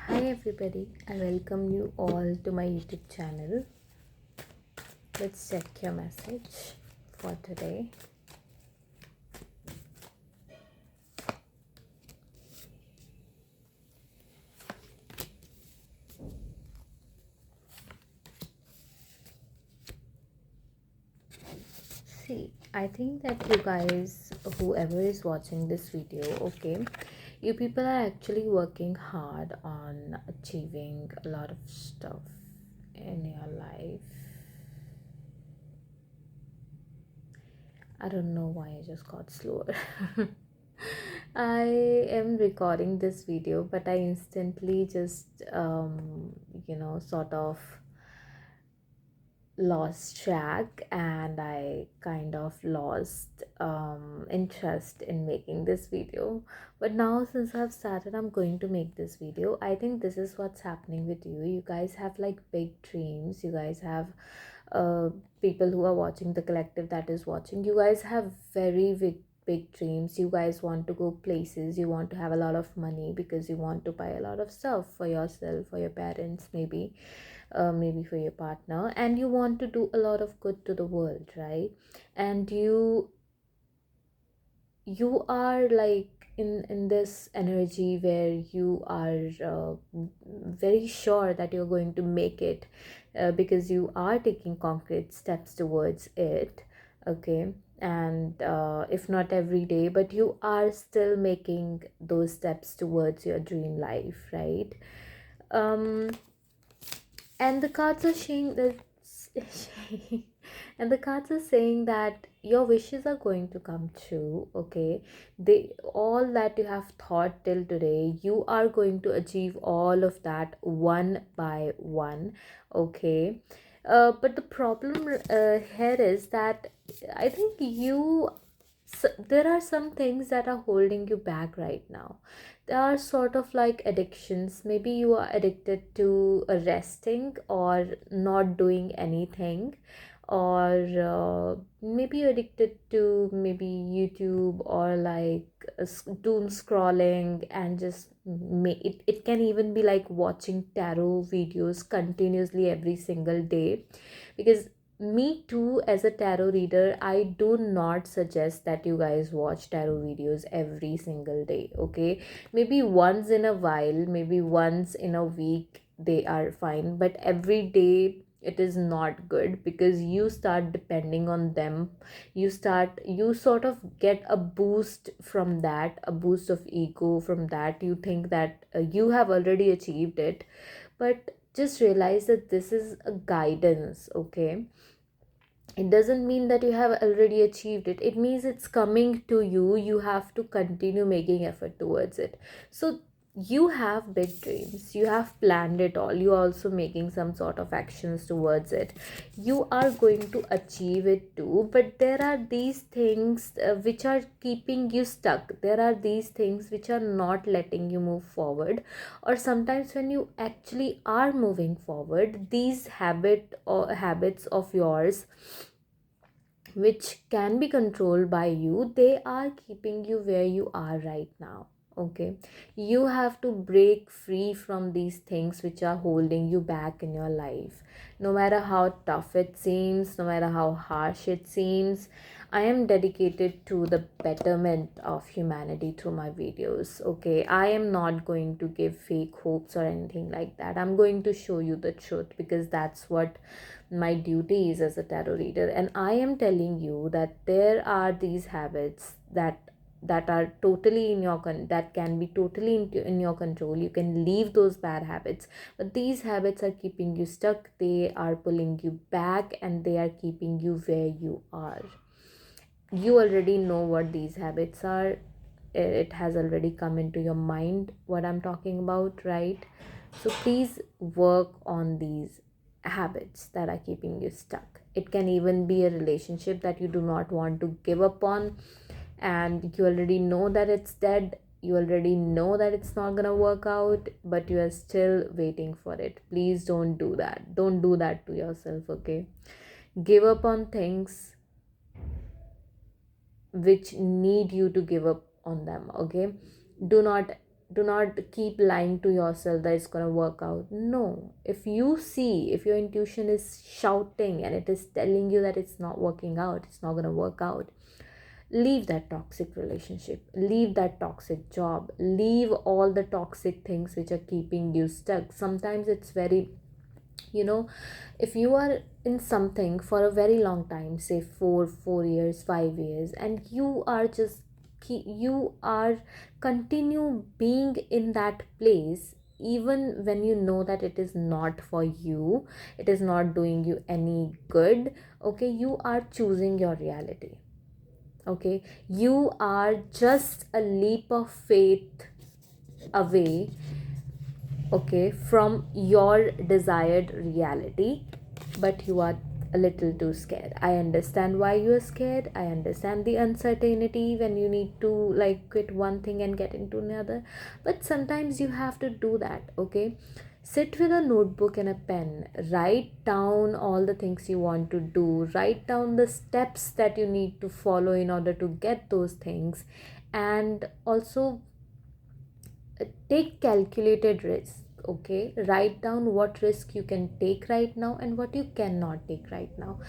Hi everybody, I welcome you all to my YouTube channel. Let's check your message for today. See, I think that you guys, whoever is watching this video, okay, you people are actually working hard on achieving a lot of stuff in your life. I don't know why I just got slower. I am recording this video, but I instantly just, sort of lost track and I kind of lost interest in making this video. But now, since I've started, I'm going to make this video. I think this is what's happening with you. You guys have like big dreams. You guys have uh, people who are watching, the collective that is watching, you guys have very big dreams. You guys want to go places, you want to have a lot of money because you want to buy a lot of stuff for yourself, for your parents, maybe for your partner, and you want to do a lot of good to the world, right? And you are like in this energy where you are very sure that you're going to make it, because you are taking concrete steps towards it, okay? And if not every day, but you are still making those steps towards your dream life, right? um and the cards are saying that and the cards are saying that your wishes are going to come true, okay? They, all that you have thought till today, you are going to achieve all of that one by one, okay? But the problem here is that I think there are some things that are holding you back right now. They are sort of like addictions. Maybe you are addicted to resting or not doing anything, or maybe you're addicted to maybe YouTube, or like doom scrolling, and just it can even be like watching tarot videos continuously every single day. Because me too, as a tarot reader, I do not suggest that you guys watch tarot videos every single day, okay? Maybe once in a while, maybe once in a week, they are fine, but every day it is not good, because you start depending on them. You sort of get a boost from that, a boost of ego from that. You think that you have already achieved it, but just realize that this is a guidance, okay? It doesn't mean that you have already achieved it. It means it's coming to you. You have to continue making effort towards it. So you have big dreams, you have planned it all, you are also making some sort of actions towards it. You are going to achieve it too, but there are these things which are keeping you stuck. There are these things which are not letting you move forward. Or sometimes when you actually are moving forward, these habits of yours, which can be controlled by you, they are keeping you where you are right now, okay? You have to break free from these things which are holding you back in your life. No matter how tough it seems, no matter how harsh it seems, I am dedicated to the betterment of humanity through my videos, okay? I am not going to give fake hopes or anything like that. I'm going to show you the truth, because that's what my duty is as a tarot reader. And I am telling you that there are these habits that are totally in your that can be totally in your control. You can leave those bad habits, but these habits are keeping you stuck. They are pulling you back, and they are keeping you where you are. You already know what these habits are. It has already come into your mind what I'm talking about, right? So please work on these habits that are keeping you stuck. It can even be a relationship that you do not want to give up on, and you already know that it's dead. You already know that it's not gonna work out, but you are still waiting for it. Please don't do that. Don't do that to yourself, okay? Give up on things which need you to give up on them, okay? Do not do not keep lying to yourself that it's going to work out. No, if you see, if your intuition is shouting and it is telling you that it's not working out, it's not going to work out, leave that toxic relationship, leave that toxic job, leave all the toxic things which are keeping you stuck. Sometimes it's very, you know, if you are in something for a very long time, say 4 years, 5 years, and you are just you are continue being in that place, even when you know that it is not for you, it is not doing you any good, okay, you are choosing your reality. Okay, you are just a leap of faith away, okay, from your desired reality, but you are a little too scared. I understand why you are scared. I understand the uncertainty when you need to like quit one thing and get into another, but sometimes you have to do that. Okay, sit with a notebook and a pen, write down all the things you want to do, write down the steps that you need to follow in order to get those things, and also take calculated risk. Okay, write down what risk you can take right now and what you cannot take right now.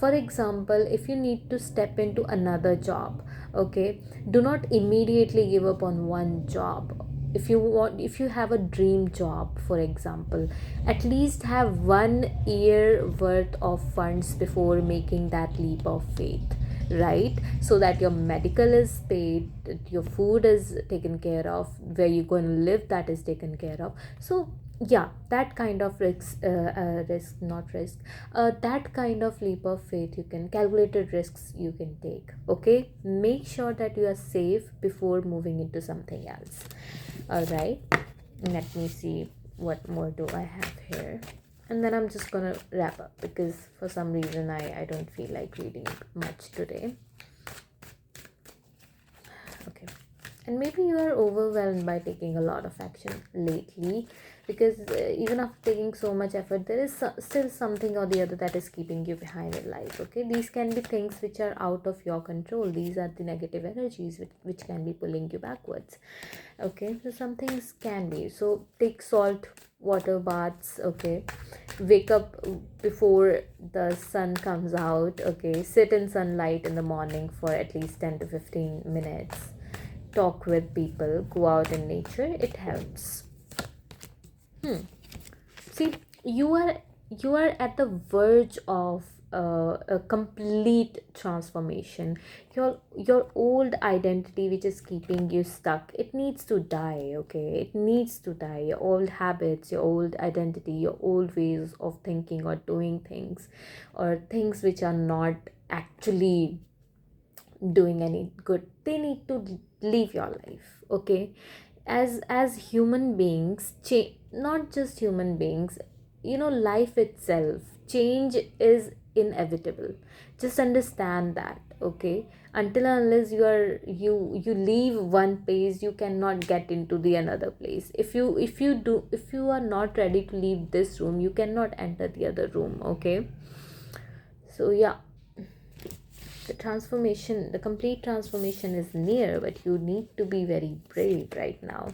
For example, if you need to step into another job, okay, do not immediately give up on one job. If you want, if you have a dream job, for example, at least have 1 year worth of funds before making that leap of faith, right? So that your medical is paid, your food is taken care of, where you're going to live, that is taken care of. So yeah, that kind of risk, not risk, that kind of leap of faith you can, calculated risks you can take. Okay, make sure that you are safe before moving into something else. All right, let me see what more do I have here, and then I'm just gonna wrap up because for some reason I don't feel like reading much today. Okay, and maybe you are overwhelmed by taking a lot of action lately, because even after taking so much effort, there is still something or the other that is keeping you behind in life. Okay, these can be things which are out of your control. These are the negative energies which can be pulling you backwards. Okay, so some things can be, so take salt water baths. Okay, wake up before the sun comes out. Okay, sit in sunlight in the morning for at least 10 to 15 minutes, talk with people, go out in nature, it helps. See, you are at the verge of a complete transformation. Your old identity which is keeping you stuck, it needs to die. Okay, it needs to die. Your old habits, your old identity, your old ways of thinking or doing things, or things which are not actually doing any good, they need to leave your life. Okay, as human beings, not just human beings, life itself, change is inevitable. Just understand that. Okay, until unless you leave one place, you cannot get into the another place. If you are not ready to leave this room, you cannot enter the other room. Okay, so yeah, the complete transformation is near, but you need to be very brave right now.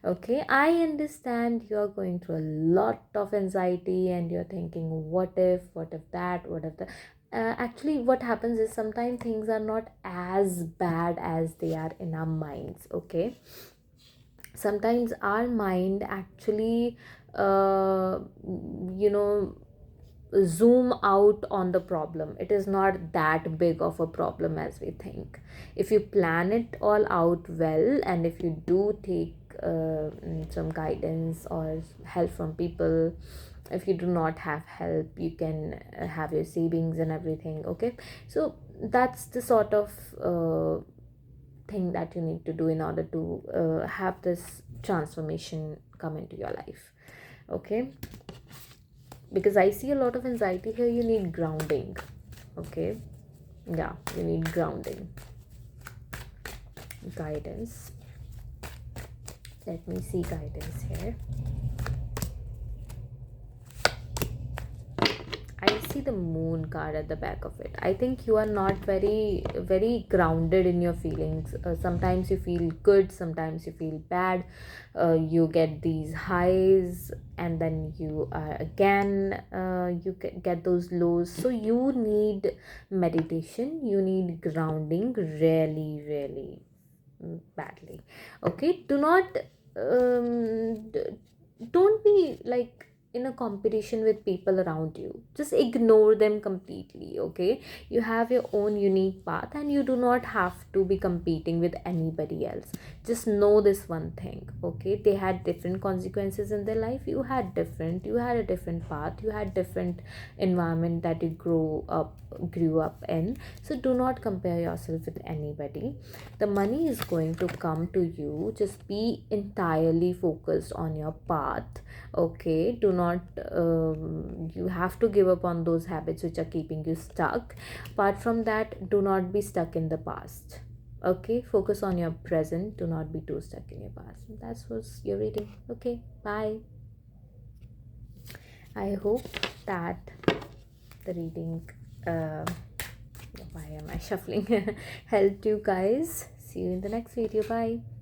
Okay, I understand you're going through a lot of anxiety and you're thinking, what if that, what if that. Actually, what happens is sometimes things are not as bad as they are in our minds. Okay, sometimes our mind actually you know zoom out on the problem. It is not that big of a problem as we think. If you plan it all out well, and if you do take some guidance or help from people, if you do not have help, you can have your savings and everything. Okay, so that's the sort of thing that you need to do in order to have this transformation come into your life. Okay, because I see a lot of anxiety here. You need grounding. Okay, yeah, you need grounding, guidance. Let me see guidance here. I see the moon card at the back of it. I think you are not very grounded in your feelings. Sometimes you feel good, sometimes you feel bad. You get these highs, and then you are again, get those lows. So you need meditation, you need grounding really, really badly. Okay, do not don't be like in a competition with people around you. Just ignore them completely. Okay, you have your own unique path, and you do not have to be competing with anybody else. Just know this one thing. Okay, they had different consequences in their life, you had a different path, you had different environment that you grew up in. So do not compare yourself with anybody. The money is going to come to you. Just be entirely focused on your path. Okay, do not you have to give up on those habits which are keeping you stuck. Apart from that, do not be stuck in the past. Okay, focus on your present, do not be too stuck in your past. That was your reading. Okay, bye. I hope that the reading, uh, why am I shuffling, helped you guys. See you in the next video. Bye.